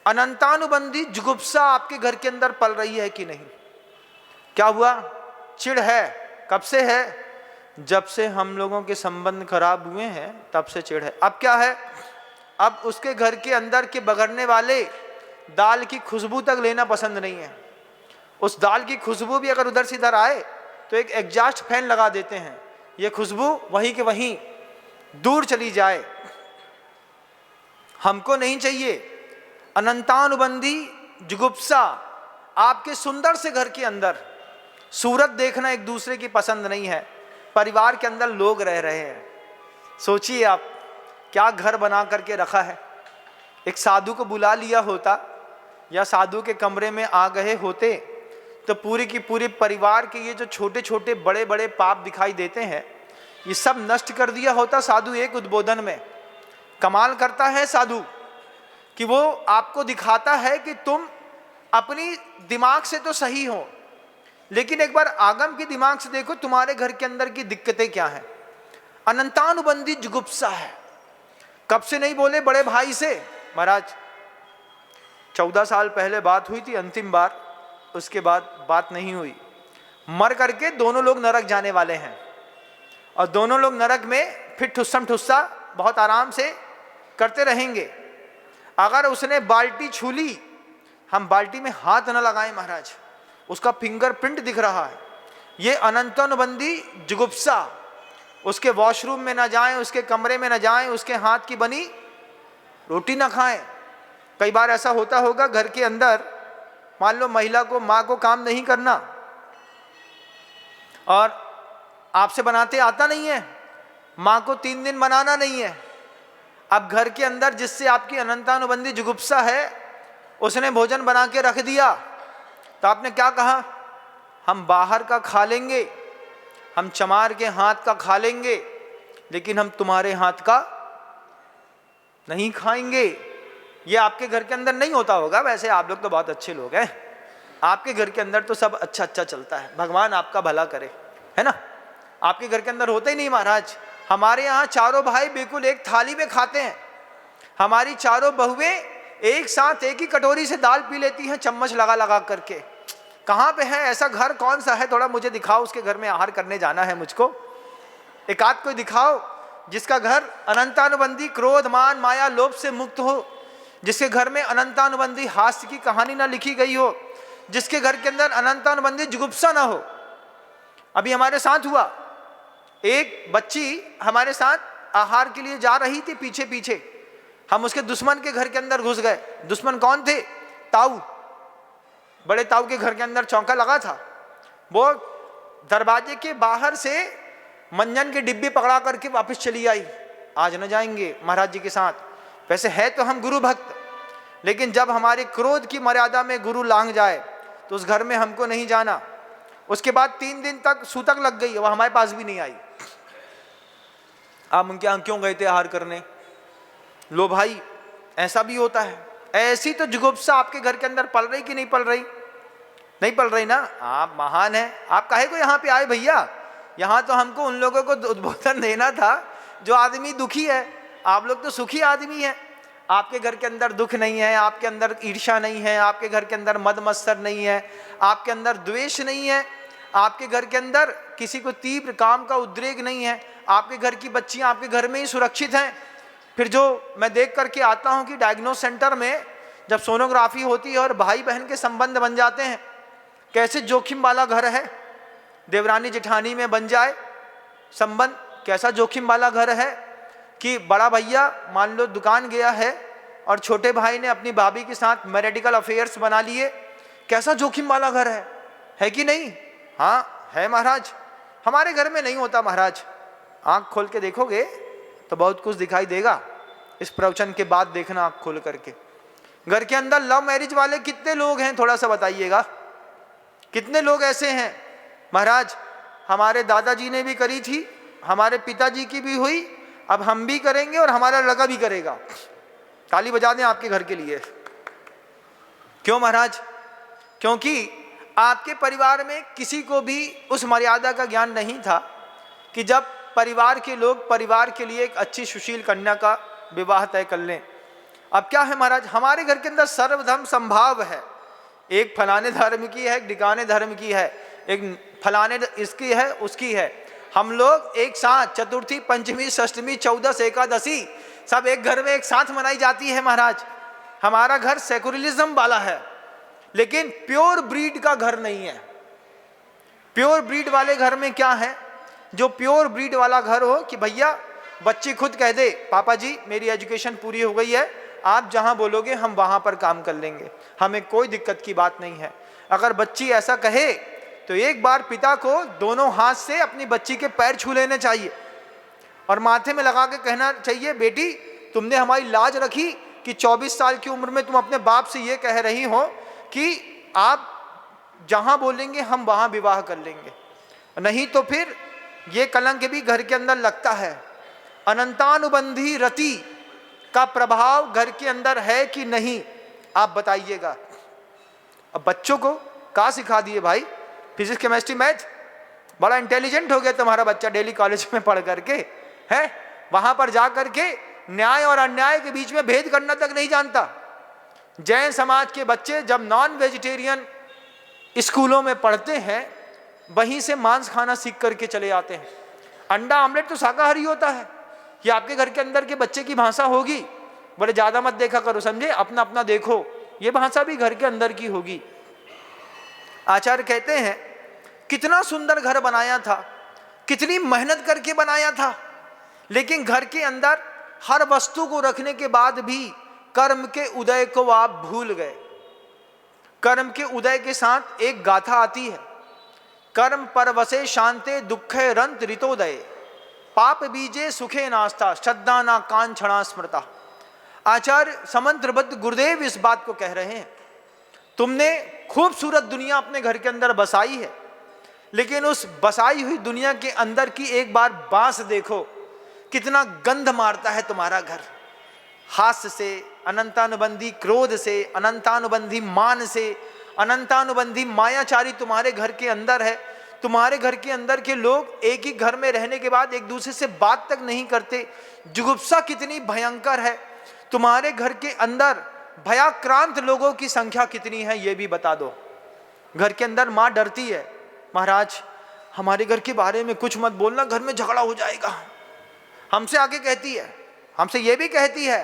अनंतानुबंधी जुगुप्सा आपके घर के अंदर पल रही है कि नहीं? क्या हुआ? चिढ़ है। कब से है? जब से हम लोगों के संबंध खराब हुए हैं तब से चिढ़ है। अब क्या है? अब उसके घर के अंदर के बगड़ने वाले दाल की खुशबू तक लेना पसंद नहीं है। उस दाल की खुशबू भी अगर उधर से इधर आए तो एक एग्जॉस्ट फैन लगा देते हैं, ये खुशबू वहीं के वहीं दूर चली जाए। हमको नहीं चाहिए। अनंतानुबंधी जुगुप्सा आपके सुंदर से घर के अंदर सूरत देखना एक दूसरे की पसंद नहीं है। परिवार के अंदर लोग रह रहे हैं। सोचिए आप क्या घर बना करके रखा है। एक साधु को बुला लिया होता या साधु के कमरे में आ गए होते तो पूरी की पूरी परिवार के ये जो छोटे छोटे बड़े बड़े पाप दिखाई देते हैं ये सब नष्ट कर दिया होता साधु एक उद्बोधन में। कमाल करता है साधु कि वो आपको दिखाता है कि तुम अपनी दिमाग से तो सही हो, लेकिन एक बार आगम के दिमाग से देखो तुम्हारे घर के अंदर की दिक्कतें क्या हैं। अनंतानुबंधी जुगुप्सा है। कब से नहीं बोले बड़े भाई से? महाराज 14 साल पहले बात हुई थी अंतिम बार, उसके बाद बात नहीं हुई। मर करके दोनों लोग नरक जाने वाले हैं और दोनों लोग नरक में फिर ठुस्सम ठुस्सा बहुत आराम से करते रहेंगे। अगर उसने बाल्टी छू ली, हम बाल्टी में हाथ न लगाएं महाराज, उसका फिंगरप्रिंट दिख रहा है। ये अनंतानुबंधी जुगुप्सा। उसके वॉशरूम में ना जाएं, उसके कमरे में ना जाएं, उसके हाथ की बनी रोटी ना खाएं। कई बार ऐसा होता होगा घर के अंदर, मान लो महिला को, माँ को काम नहीं करना और आपसे बनाते आता नहीं है, माँ को 3 दिन बनाना नहीं है। अब घर के अंदर जिससे आपकी अनंतानुबंधी जुगुप्सा है उसने भोजन बना के रख दिया तो आपने क्या कहा? हम बाहर का खा लेंगे, हम चमार के हाथ का खा लेंगे, लेकिन हम तुम्हारे हाथ का नहीं खाएंगे। ये आपके घर के अंदर नहीं होता होगा। वैसे आप लोग तो बहुत अच्छे लोग हैं, आपके घर के अंदर तो सब अच्छा अच्छा चलता है, भगवान आपका भला करे, है ना? आपके घर के अंदर होते ही नहीं महाराज। हमारे यहाँ चारों भाई बिल्कुल एक थाली में खाते हैं। हमारी चारों बहुएं एक साथ एक ही कटोरी से दाल पी लेती हैं, चम्मच लगा लगा करके। कहाँ पे है ऐसा घर? कौन सा है? थोड़ा मुझे दिखाओ, उसके घर में आहार करने जाना है मुझको। एक आध कोई दिखाओ जिसका घर अनंतानुबंधी क्रोध मान माया लोभ से मुक्त हो, जिसके घर में अनंतानुबंधी हास्य की कहानी ना लिखी गई हो, जिसके घर के अंदर अनंतानुबंधी जुगुप्सा ना हो। अभी हमारे साथ हुआ, एक बच्ची हमारे साथ आहार के लिए जा रही थी, पीछे पीछे हम उसके दुश्मन के घर के अंदर घुस गए। दुश्मन कौन थे? ताऊ। बड़े ताऊ के घर के अंदर चौका लगा था। वो दरवाजे के बाहर से मंजन की डिब्बी पकड़ा करके वापस चली आई, आज न जाएंगे महाराज जी के साथ। वैसे है तो हम गुरु भक्त, लेकिन जब हमारे क्रोध की मर्यादा में गुरु लांघ जाए तो उस घर में हमको नहीं जाना। उसके बाद 3 दिन तक सूतक लग गई, वो हमारे पास भी नहीं आई। आप उनके यहाँ क्यों गए थे आहार करने? लो भाई, ऐसा भी होता है। ऐसी तो जुगुप्सा आपके घर के अंदर पल रही कि नहीं पल रही? नहीं पल रही ना? आप महान हैं। आप काहे को यहाँ पे आए भैया? यहाँ तो हमको उन लोगों को उद्बोधन देना था जो आदमी दुखी है। आप लोग तो सुखी आदमी हैं। आपके घर के अंदर दुख नहीं है, आपके अंदर ईर्ष्या नहीं है, आपके घर के अंदर मद मत्सर नहीं है, आपके अंदर द्वेष नहीं है, आपके घर के अंदर किसी को तीव्र काम का उद्रेक नहीं है, आपके घर की बच्चियां आपके घर में ही सुरक्षित हैं। फिर जो मैं देख करके आता हूं कि डायग्नोस सेंटर में जब सोनोग्राफी होती है और भाई बहन के संबंध बन जाते हैं, कैसे जोखिम वाला घर है। देवरानी जेठानी में बन जाए संबंध, कैसा जोखिम वाला घर है कि बड़ा भैया मान लो दुकान गया है और छोटे भाई ने अपनी भाभी के साथ मैरिटिकल अफेयर्स बना लिए, कैसा जोखिम वाला घर है कि नहीं? हाँ है महाराज। हमारे घर में नहीं होता महाराज। आंख खोल के देखोगे तो बहुत कुछ दिखाई देगा। इस प्रवचन के बाद देखना आंख खोल करके। घर के अंदर लव मैरिज वाले कितने लोग हैं, थोड़ा सा बताइएगा। कितने लोग ऐसे हैं महाराज? हमारे दादाजी ने भी करी थी, हमारे पिताजी की भी हुई, अब हम भी करेंगे और हमारा लड़का भी करेगा। ताली बजा दें आपके घर के लिए। क्यों महाराज? क्योंकि आपके परिवार में किसी को भी उस मर्यादा का ज्ञान नहीं था कि जब परिवार के लोग परिवार के लिए एक अच्छी सुशील कन्या का विवाह तय कर लें। अब क्या है महाराज, हमारे घर के अंदर सर्वधर्म संभाव है। एक फलाने धर्म की है, एक ढिकाने धर्म की है, एक फलाने इसकी है, उसकी है। हम लोग एक साथ चतुर्थी, पंचमी, षष्ठमी, चौदस, एकादशी सब एक घर में एक साथ मनाई जाती है महाराज। हमारा घर सेकुलरिज्म वाला है, लेकिन प्योर ब्रीड का घर नहीं है। प्योर ब्रीड वाले घर में क्या है, जो प्योर ब्रीड वाला घर हो कि भैया बच्ची खुद कह दे पापा जी मेरी एजुकेशन पूरी हो गई है, आप जहां बोलोगे हम वहां पर काम कर लेंगे, हमें कोई दिक्कत की बात नहीं है। अगर बच्ची ऐसा कहे तो एक बार पिता को दोनों हाथ से अपनी बच्ची के पैर छू लेने चाहिए और माथे में लगा के कहना चाहिए, बेटी तुमने हमारी लाज रखी कि 24 साल की उम्र में तुम अपने बाप से ये कह रही हो कि आप जहां बोलेंगे हम वहां विवाह कर लेंगे। नहीं तो फिर ये कलंक भी घर के अंदर लगता है। अनंतानुबंधी रति का प्रभाव घर के अंदर है कि नहीं, आप बताइएगा। अब बच्चों को क्या सिखा दिए भाई, फिजिक्स, केमिस्ट्री, मैथ, बड़ा इंटेलिजेंट हो गया तुम्हारा बच्चा डेली कॉलेज में पढ़ करके है, वहां पर जा करके न्याय और अन्याय के बीच में भेद करना तक नहीं जानता। जैन समाज के बच्चे जब नॉन वेजिटेरियन स्कूलों में पढ़ते हैं वहीं से मांस खाना सीख करके चले आते हैं। अंडा आमलेट तो शाकाहारी होता है। ये आपके घर के अंदर के बच्चे की भाषा होगी, बड़े ज्यादा मत देखा करो, समझे, अपना अपना देखो, ये भाषा भी घर के अंदर की होगी। आचार्य कहते हैं कितना सुंदर घर बनाया था, कितनी मेहनत करके बनाया था, लेकिन घर के अंदर हर वस्तु को रखने के बाद भी कर्म के उदय को आप भूल गए। कर्म के उदय के साथ एक गाथा आती है, कर्म परवसे शांते दुखे रंत ऋतोदय, पाप बीजे सुखे नास्ता श्रद्धा ना कांक्षणा स्मृता। आचार्य समंत्रबद्ध गुरुदेव इस बात को कह रहे हैं, तुमने खूबसूरत दुनिया अपने घर के अंदर बसाई है, लेकिन उस बसाई हुई दुनिया के अंदर की एक बार बांस देखो, कितना गंध मारता है तुम्हारा घर। हास्य से, अनंतानुबंधी क्रोध से, अनंतानुबंधी मान से, अनंतानुबंधी मायाचारी तुम्हारे घर के अंदर है। तुम्हारे घर के अंदर के लोग एक ही घर में रहने के बाद एक दूसरे से बात तक नहीं करते। जुगुप्सा कितनी भयंकर है। तुम्हारे घर के अंदर भयाक्रांत लोगों की संख्या कितनी है ये भी बता दो। घर के अंदर माँ डरती है, महाराज हमारे घर के बारे में कुछ मत बोलना, घर में झगड़ा हो जाएगा। हमसे आगे कहती है, हमसे ये भी कहती है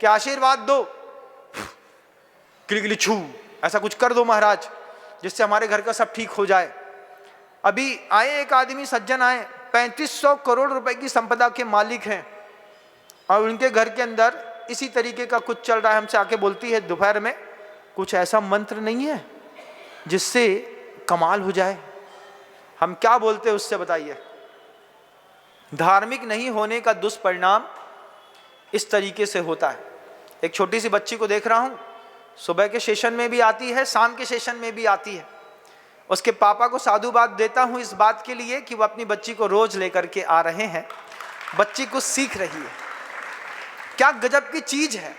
कि आशीर्वाद दो, गिली छू, ऐसा कुछ कर दो महाराज जिससे हमारे घर का सब ठीक हो जाए। अभी आए एक आदमी सज्जन आए, 3500 करोड़ रुपए की संपदा के मालिक हैं और उनके घर के अंदर इसी तरीके का कुछ चल रहा है। हमसे आके बोलती है दोपहर में, कुछ ऐसा मंत्र नहीं है जिससे कमाल हो जाए। हम क्या बोलते हैं उससे बताइए। धार्मिक नहीं होने का दुष्परिणाम इस तरीके से होता है। एक छोटी सी बच्ची को देख रहा हूं, सुबह के सेशन में भी आती है, शाम के सेशन में भी आती है। उसके पापा को साधुवाद देता हूं इस बात के लिए कि वो अपनी बच्ची को रोज लेकर के आ रहे हैं, बच्ची कुछ सीख रही है। क्या गजब की चीज है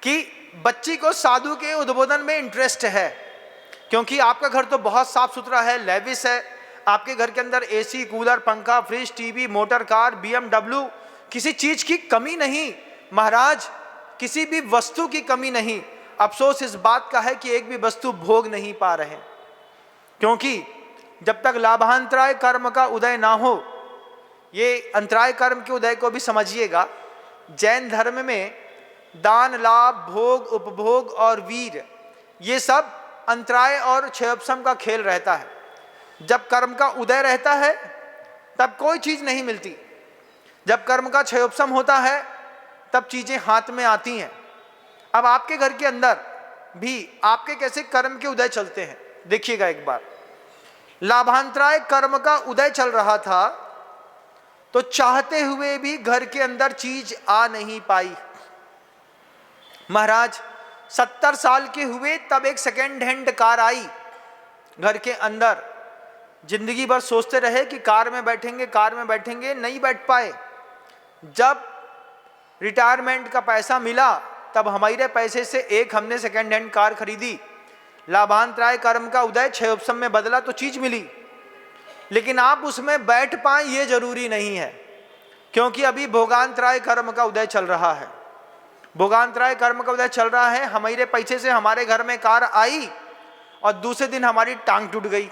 कि बच्ची को साधु के उद्बोधन में इंटरेस्ट है, क्योंकि आपका घर तो बहुत साफ सुथरा है, लेविस है। आपके घर के अंदर एसी, कूलर, पंखा, fridge, TV, motor car, BMW, किसी चीज की कमी नहीं महाराज, किसी भी वस्तु की कमी नहीं। अफसोस इस बात का है कि एक भी वस्तु भोग नहीं पा रहे, क्योंकि जब तक लाभांतराय कर्म का उदय ना हो, ये अंतराय कर्म के उदय को भी समझिएगा। जैन धर्म में दान, लाभ, भोग, उपभोग और वीर, ये सब अंतराय और क्षयोपशम का खेल रहता है। जब कर्म का उदय रहता है तब कोई चीज नहीं मिलती, जब कर्म का क्षयोपशम होता है तब चीजें हाथ में आती हैं। अब आपके घर के अंदर भी आपके कैसे कर्म के उदय चलते हैं देखिएगा एक बार। लाभांतराय कर्म का उदय चल रहा था तो चाहते हुए भी घर के अंदर चीज आ नहीं पाई। महाराज 70 साल के हुए तब एक सेकेंड हैंड कार आई घर के अंदर। जिंदगी भर सोचते रहे कि कार में बैठेंगे, कार में बैठेंगे, नहीं बैठ पाए। जब रिटायरमेंट का पैसा मिला तब हमारे पैसे से एक हमने सेकेंड हैंड कार खरीदी, लाभांतराय कर्म का उदय क्षयोपशम में बदला तो चीज मिली, लेकिन आप उसमें बैठ पाए ये जरूरी नहीं है, क्योंकि अभी भोगांतराय कर्म का उदय चल रहा है। भोगांतराय कर्म का उदय चल रहा है, हमारे पैसे से हमारे घर में कार आई और दूसरे दिन हमारी टांग टूट गई।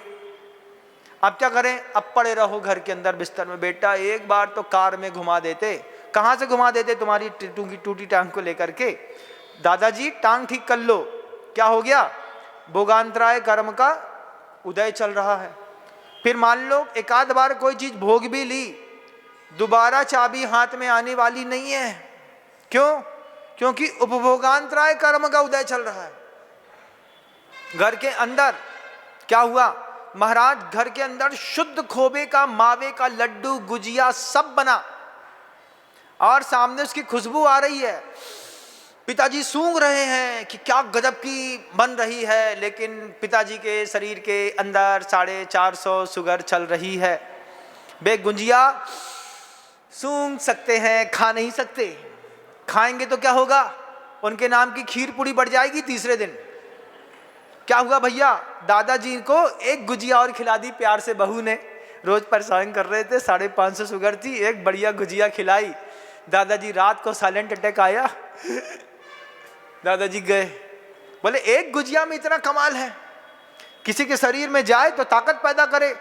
अब क्या करें? अब पड़े रहो घर के अंदर बिस्तर में। बेटा एक बार तो कार में घुमा देते। कहाँ से घुमा देते? तुम्हारी टूटी टांग को लेकर के। दादाजी टांग ठीक कर लो। क्या हो गया? भोगांतराय कर्म का उदय चल रहा है। फिर मान लो एक आध बार कोई चीज भोग भी ली, दोबारा चाबी हाथ में आने वाली नहीं है। क्यों? क्योंकि उपभोगांतराय कर्म का उदय चल रहा है। घर के अंदर क्या हुआ महाराज? घर के अंदर शुद्ध खोबे का, मावे का लड्डू, गुजिया सब बना और सामने उसकी खुशबू आ रही है। पिताजी सूंघ रहे हैं कि क्या गजब की बन रही है, लेकिन पिताजी के शरीर के अंदर 450 शुगर चल रही है। वे गुजिया सूंघ सकते हैं, खा नहीं सकते। खाएंगे तो क्या होगा? उनके नाम की खीर पूरी बढ़ जाएगी तीसरे दिन। क्या हुआ भैया? दादाजी को एक गुजिया और खिला दी प्यार से बहू ने। रोज परेशान कर रहे थे, 550 शुगर थी, एक बढ़िया गुजिया खिलाई। दादाजी रात को साइलेंट अटैक आया, दादाजी गए। बोले एक गुजिया में इतना कमाल है, किसी के शरीर में जाए तो ताकत पैदा करे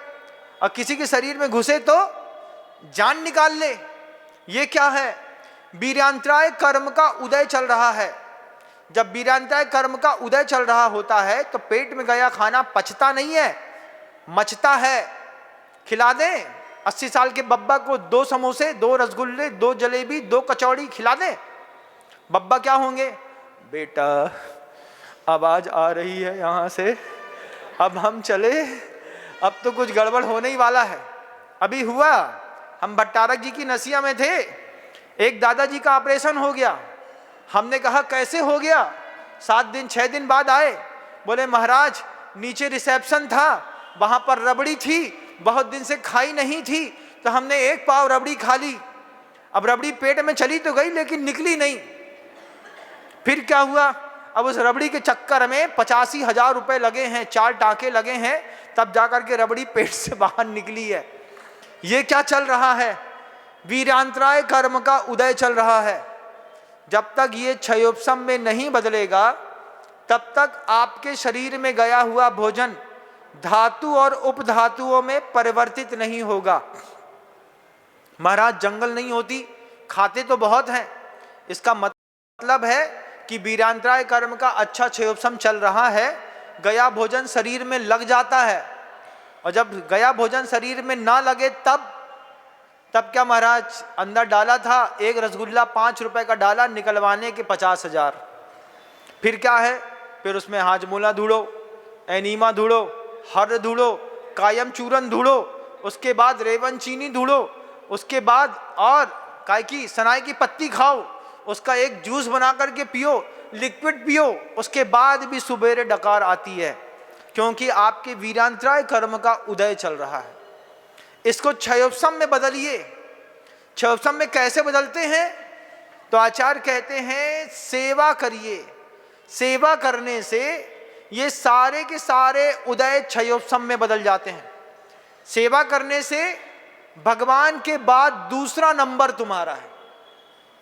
और किसी के शरीर में घुसे तो जान निकाल ले। ये क्या है? वीर्यांतराय कर्म का उदय चल रहा है। जब वीर्यांतराय कर्म का उदय चल रहा होता है तो पेट में गया खाना पचता नहीं है, मचता है। खिला दें 80 साल के बब्बा को 2 समोसे, 2 रसगुल्ले, 2 जलेबी, 2 कचौड़ी खिला दें, बब्बा क्या होंगे? बेटा आवाज आ रही है यहाँ से, अब हम चले, अब तो कुछ गड़बड़ होने ही वाला है। अभी हुआ, हम भट्टारक जी की नसिया में थे, एक दादाजी का ऑपरेशन हो गया। हमने कहा कैसे हो गया? 7 दिन 6 दिन बाद आए। बोले महाराज नीचे रिसेप्शन था, वहां पर रबड़ी थी, बहुत दिन से खाई नहीं थी, तो हमने एक पाव रबड़ी खा ली। अब रबड़ी पेट में चली तो गई लेकिन निकली नहीं। फिर क्या हुआ? अब उस रबड़ी के चक्कर में 85,000 रुपए लगे हैं, 4 टाँके लगे हैं, तब जाकर के रबड़ी पेट से बाहर निकली है। ये क्या चल रहा है? वीर्यांतराय कर्म का उदय चल रहा है। जब तक ये क्षयोपशम में नहीं बदलेगा तब तक आपके शरीर में गया हुआ भोजन धातु और उपधातुओं में परिवर्तित नहीं होगा। महाराज जंगल नहीं होती, खाते तो बहुत हैं। इसका मतलब है कि वीर्यांतराय कर्म का अच्छा क्षयोपशम चल रहा है, गया भोजन शरीर में लग जाता है। और जब गया भोजन शरीर में ना लगे तब क्या महाराज? अंदर डाला था एक रसगुल्ला 5 रुपए का डाला, निकलवाने के 50,000। फिर क्या है? फिर उसमें हाजमोला ढूंढो, एनीमा ढूंढो, हर ढूंढो, कायम चूरन ढूंढो, उसके बाद रेवन चीनी ढूंढो, उसके बाद और काय की सनाई की पत्ती खाओ, उसका एक जूस बना करके पियो, लिक्विड पियो, उसके बाद भी सुबेरे डकार आती है, क्योंकि आपके वीर्यांतराय कर्म का उदय चल रहा है। इसको क्षयोपशम में बदलिए। क्षयोपशम में कैसे बदलते हैं? तो आचार्य कहते हैं सेवा करिए। सेवा करने से ये सारे के सारे उदय क्षयोपशम में बदल जाते हैं। सेवा करने से भगवान के बाद दूसरा नंबर तुम्हारा है।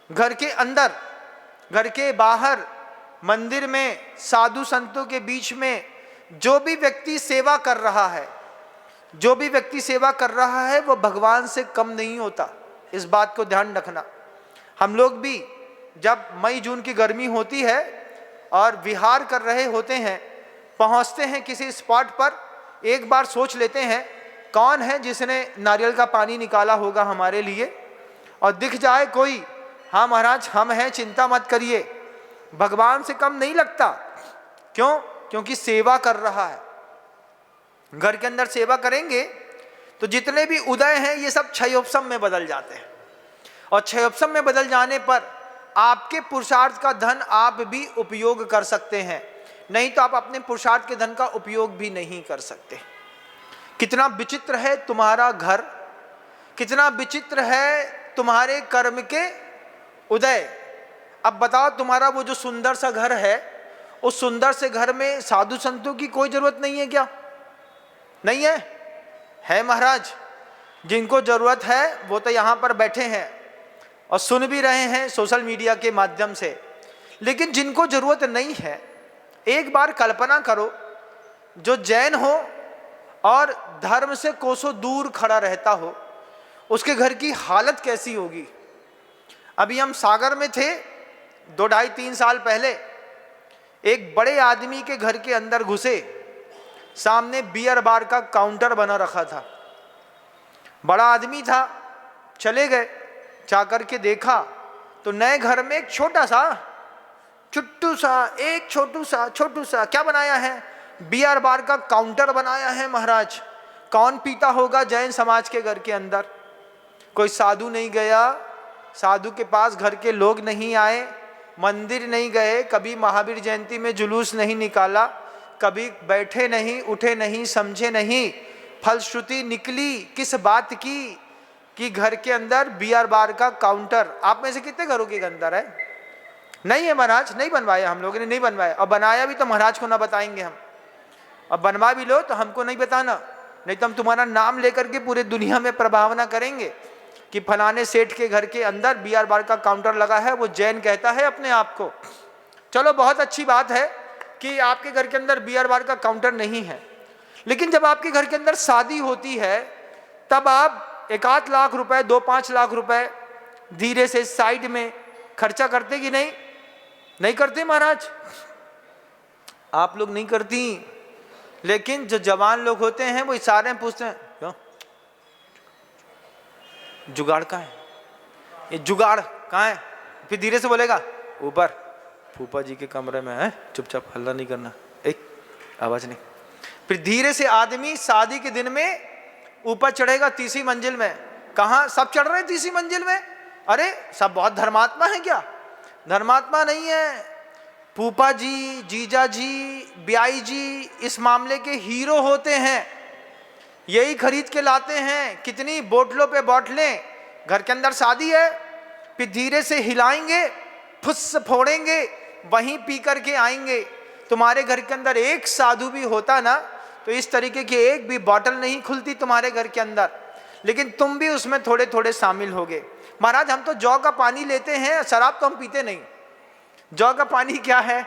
घर के अंदर, घर के बाहर, मंदिर में, साधु संतों के बीच में जो भी व्यक्ति सेवा कर रहा है, जो भी व्यक्ति सेवा कर रहा है वो भगवान से कम नहीं होता। इस बात को ध्यान रखना। हम लोग भी जब मई जून की गर्मी होती है और विहार कर रहे होते हैं, पहुंचते हैं किसी स्पॉट पर, एक बार सोच लेते हैं कौन है जिसने नारियल का पानी निकाला होगा हमारे लिए, और दिख जाए कोई, हाँ महाराज हम हैं, चिंता मत करिए, भगवान से कम नहीं लगता। क्यों? क्योंकि सेवा कर रहा है। घर के अंदर सेवा करेंगे तो जितने भी उदय हैं ये सब क्षयोपशम में बदल जाते हैं, और क्षयोपशम में बदल जाने पर आपके पुरुषार्थ का धन आप भी उपयोग कर सकते हैं, नहीं तो आप अपने पुरुषार्थ के धन का उपयोग भी नहीं कर सकते। कितना विचित्र है तुम्हारा घर, कितना विचित्र है तुम्हारे कर्म के उदय। अब बताओ, तुम्हारा वो जो सुंदर सा घर है, उस सुंदर से घर में साधु संतों की कोई जरूरत नहीं है क्या? नहीं है? है महाराज। जिनको जरूरत है वो तो यहाँ पर बैठे हैं और सुन भी रहे हैं सोशल मीडिया के माध्यम से। लेकिन जिनको जरूरत नहीं है, एक बार कल्पना करो, जो जैन हो और धर्म से कोसों दूर खड़ा रहता हो, उसके घर की हालत कैसी होगी। अभी हम सागर में थे 2-2.5-3 साल पहले, एक बड़े आदमी के घर के अंदर घुसे, सामने बियर बार का काउंटर बना रखा था। बड़ा आदमी था, चले गए, जाकर के देखा तो नए घर में एक छोटा सा छोटू सा क्या बनाया है? बियर बार का काउंटर बनाया है महाराज। कौन पीता होगा जैन समाज के घर के अंदर? कोई साधु नहीं गया, साधु के पास घर के लोग नहीं आए, मंदिर नहीं गए, कभी महावीर जयंती में जुलूस नहीं निकाला, कभी बैठे नहीं, उठे नहीं, समझे नहीं। फलश्रुति निकली किस बात की कि घर के अंदर बियर बार का काउंटर। आप में से कितने घरों के अंदर है? नहीं है महाराज, नहीं बनवाया, हम लोगों ने नहीं बनवाया। और बनाया भी तो महाराज को ना बताएंगे हम, और बनवा भी लो तो हमको नहीं बताना, नहीं तो हम तुम्हारा नाम लेकर के पूरे दुनिया में प्रभावना करेंगे कि फलाने सेठ के घर के अंदर बियर बार का काउंटर लगा है, वो जैन कहता है अपने आप को। चलो बहुत अच्छी बात है कि आपके घर के अंदर बियर बार का काउंटर नहीं है, लेकिन जब आपके घर के अंदर शादी होती है तब आप 1-8 लाख रुपए, 2-5 लाख रुपए धीरे से साइड में खर्चा करते कि नहीं? नहीं करते महाराज? आप लोग नहीं करती, लेकिन जो जवान लोग होते हैं वो इशारे में पूछते हैं, क्यों जुगाड़ कहाँ है? ये जुगाड़ कहाँ है? फिर धीरे से बोलेगा, ऊपर फूफा जी के कमरे में है, चुपचाप हल्ला नहीं करना, एक आवाज नहीं। फिर धीरे से आदमी शादी के दिन में ऊपर चढ़ेगा 30वीं मंजिल में। कहाँ सब चढ़ रहे हैं 30वीं मंजिल में? अरे सब बहुत धर्मात्मा है क्या? धर्मात्मा नहीं है। फूफा जी, जीजा जी, ब्याई जी इस मामले के हीरो होते हैं, यही खरीद के लाते हैं। कितनी बोतलों पे बोतलें, घर के अंदर शादी है, फिर धीरे से हिलाएंगे, फुस फोड़ेंगे, वहीं पी करके आएंगे। तुम्हारे घर के अंदर एक साधु भी होता ना तो इस तरीके की एक भी बोतल नहीं खुलती तुम्हारे घर के अंदर, लेकिन तुम भी उसमें थोड़े थोड़े शामिल होगे। महाराज हम तो जौ का पानी लेते हैं, शराब तो हम पीते नहीं। जौ का पानी क्या है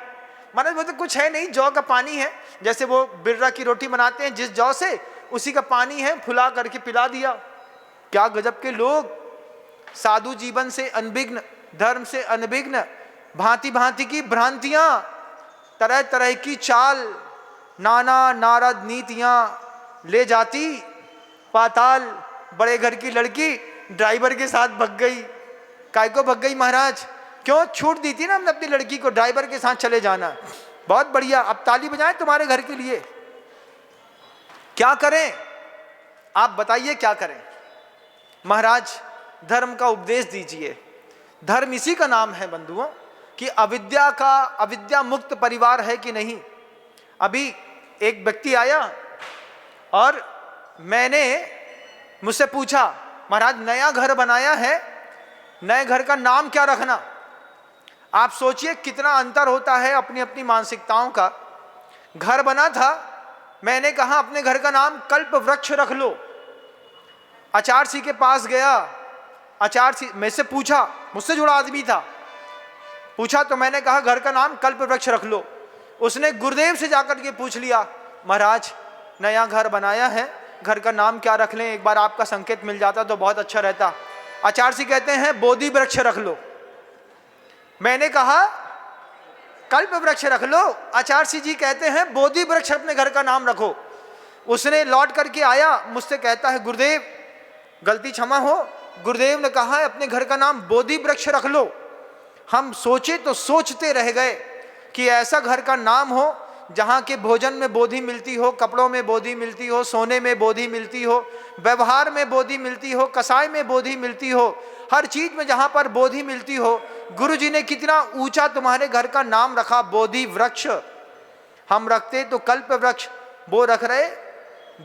महाराज? वो तो कुछ है नहीं, जौ का पानी है। जैसे वो बिर्रा की रोटी बनाते हैं जिस जौ से, उसी का पानी है, फुला करके पिला दिया। क्या गजब के लोग, साधु जीवन से अनभिज्ञ, धर्म से अनभिज्ञ, भांति भांति की भ्रांतियां, तरह तरह की चाल, नाना नारद नीतियां ले जाती पाताल। बड़े घर की लड़की ड्राइवर के साथ भग गई। काय को भग गई महाराज? क्यों? छूट दी थी ना हमने अपनी लड़की को ड्राइवर के साथ चले जाना। बहुत बढ़िया, अब ताली बजाएं तुम्हारे घर के लिए। क्या करें आप बताइए, क्या करें? महाराज धर्म का उपदेश दीजिए। धर्म इसी का नाम है बंधुओं कि अविद्या मुक्त परिवार है कि नहीं। अभी एक व्यक्ति आया और मैंने मुझसे पूछा, महाराज नया घर बनाया है, नए घर का नाम क्या रखना? आप सोचिए कितना अंतर होता है अपनी अपनी मानसिकताओं का। घर बना था, मैंने कहा अपने घर का नाम कल्प वृक्ष रख लो। आचार्य के पास गया, आचार्य मेरे से पूछा, मुझसे जुड़ा आदमी था, पूछा तो मैंने कहा घर का नाम कल्प वृक्ष रख लो। उसने गुरुदेव से जाकर के पूछ लिया, महाराज नया घर बनाया है, घर का नाम क्या रख लें? एक बार आपका संकेत मिल जाता तो बहुत अच्छा रहता। आचार्य कहते हैं बोधि वृक्ष रख लो। मैंने कहा कल्प वृक्ष रख लो। आचार्य जी कहते हैं बोधि वृक्ष अपने घर का नाम रखो। उसने लौट करके आया, मुझसे कहता है गुरुदेव गलती क्षमा हो, गुरुदेव ने कहा है अपने घर का नाम बोधि वृक्ष रख लो। हम सोचे तो सोचते रह गए कि ऐसा घर का नाम हो जहाँ के भोजन में बोधि मिलती हो, कपड़ों में बोधि मिलती हो, सोने में बोधि मिलती हो, व्यवहार में बोधि मिलती हो, कसाई में बोधि मिलती हो, हर चीज में जहाँ पर बोधि मिलती हो। गुरु जी ने कितना ऊंचा तुम्हारे घर का नाम रखा, बोधि वृक्ष। हम रखते तो कल्प वृक्ष, वो रख रहे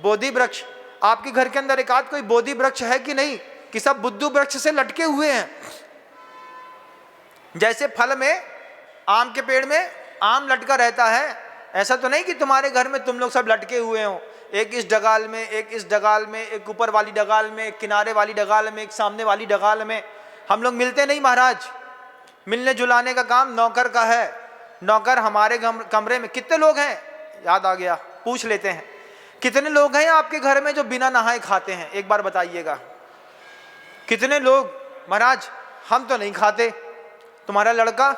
बोधि वृक्ष। आपके घर के अंदर एक आध कोई बोधि वृक्ष है कि नहीं, कि सब बुद्धू वृक्ष से लटके हुए हैं? जैसे फल में, आम के पेड़ में आम लटका रहता है, ऐसा तो नहीं कि तुम्हारे घर में तुम लोग सब लटके हुए हो, एक इस डगाल में, एक इस डगाल में, एक ऊपर वाली डगाल में, एक किनारे वाली डगाल में, एक सामने वाली डगाल में। हम लोग मिलते नहीं महाराज। मिलने जुलाने का काम नौकर का है। नौकर हमारे कमरे में कितने लोग हैं, याद आ गया, पूछ लेते हैं, कितने लोग हैं आपके घर में जो बिना नहाए खाते हैं? एक बार बताइएगा, कितने लोग? महाराज हम तो नहीं खाते। तुम्हारा लड़का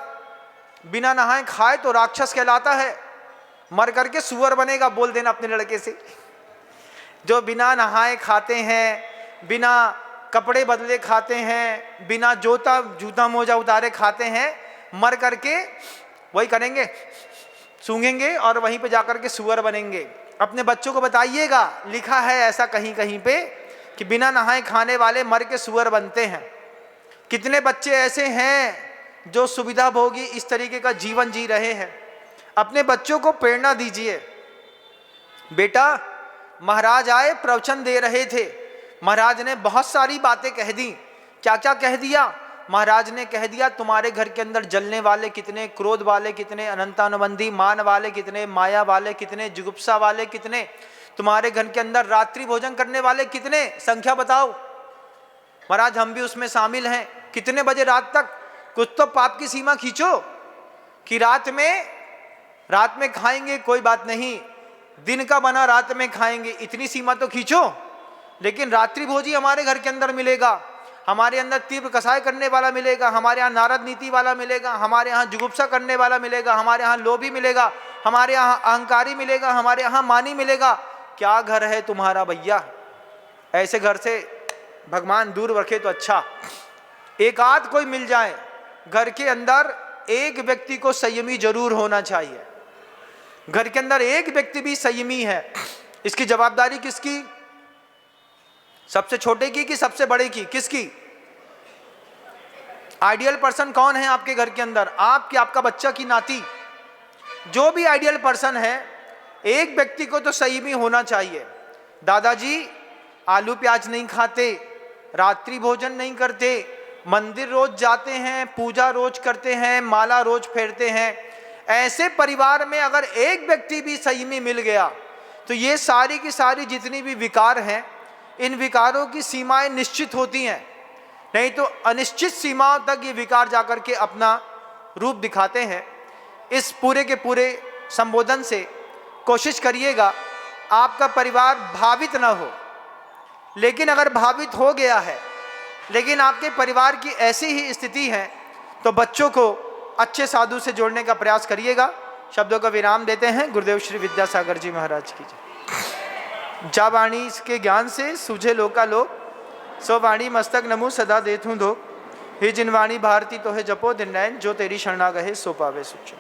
बिना नहाए खाए तो राक्षस कहलाता है, मर करके सुअर बनेगा। बोल देना अपने लड़के से, जो बिना नहाए खाते हैं, बिना कपड़े बदले खाते हैं, बिना जूता मोजा उतारे खाते हैं, मर करके वही करेंगे, सूंघेंगे और वहीं पे जाकर के सुअर बनेंगे। अपने बच्चों को बताइएगा, लिखा है ऐसा कहीं कहीं पे कि बिना नहाए खाने वाले मर के सुअर बनते हैं। कितने बच्चे ऐसे हैं जो सुविधा भोगी इस तरीके का जीवन जी रहे हैं? अपने बच्चों को प्रेरणा दीजिए। बेटा, महाराज आए, प्रवचन दे रहे थे, महाराज ने बहुत सारी बातें कह दी। क्या क्या कह दिया? महाराज ने कह दिया तुम्हारे घर के अंदर जलने वाले कितने, क्रोध वाले कितने, अनंतानुबंधी मान वाले कितने, माया वाले कितने, जुगुप्सा वाले कितने, तुम्हारे घर के अंदर रात्रि भोजन करने वाले कितने, संख्या बताओ। महाराज हम भी उसमें शामिल हैं। कितने बजे रात तक? कुछ तो पाप की सीमा खींचो कि रात में खाएंगे कोई बात नहीं, दिन का बना रात में खाएंगे, इतनी सीमा तो खींचो। लेकिन रात्रि भोजी हमारे घर के अंदर मिलेगा, हमारे अंदर तीव्र कसाय करने वाला मिलेगा, हमारे यहाँ नारद नीति वाला मिलेगा, हमारे यहाँ जुगुप्सा करने वाला मिलेगा, हमारे यहाँ लोभी मिलेगा, हमारे यहाँ अहंकारी मिलेगा, हमारे यहाँ मानी मिलेगा। क्या घर है तुम्हारा भैया? ऐसे घर से भगवान दूर रखे तो अच्छा। एक आध कोई मिल जाए घर के अंदर, एक व्यक्ति को संयमी जरूर होना चाहिए। घर के अंदर एक व्यक्ति भी संयमी है, इसकी जवाबदारी किसकी? सबसे छोटे की कि सबसे बड़े की? किसकी? आइडियल पर्सन कौन है आपके घर के अंदर? आप कि आपका बच्चा की नाती? जो भी आइडियल पर्सन है, एक व्यक्ति को तो संयमी होना चाहिए। दादाजी आलू प्याज नहीं खाते, रात्रि भोजन नहीं करते, मंदिर रोज जाते हैं, पूजा रोज करते हैं, माला रोज फेरते हैं। ऐसे परिवार में अगर एक व्यक्ति भी संयमी मिल गया तो ये सारी की सारी जितनी भी विकार हैं, इन विकारों की सीमाएं निश्चित होती हैं। नहीं तो अनिश्चित सीमाओं तक ये विकार जाकर के अपना रूप दिखाते हैं। इस पूरे के पूरे संबोधन से कोशिश करिएगा आपका परिवार भावित न हो। लेकिन अगर भावित हो गया है, लेकिन आपके परिवार की ऐसी ही स्थिति है, तो बच्चों को अच्छे साधु से जोड़ने का प्रयास करिएगा। शब्दों का विराम देते हैं। गुरुदेव श्री विद्यासागर जी महाराज की जय। जा वाणी के ज्ञान से सूझे लोकालोक, सो वाणी मस्तक नमु सदा देथूं धो। हे जिन वाणी भारती तो है जपो दिन नैन, जो तेरी शरणा गहे सो पावे सुच।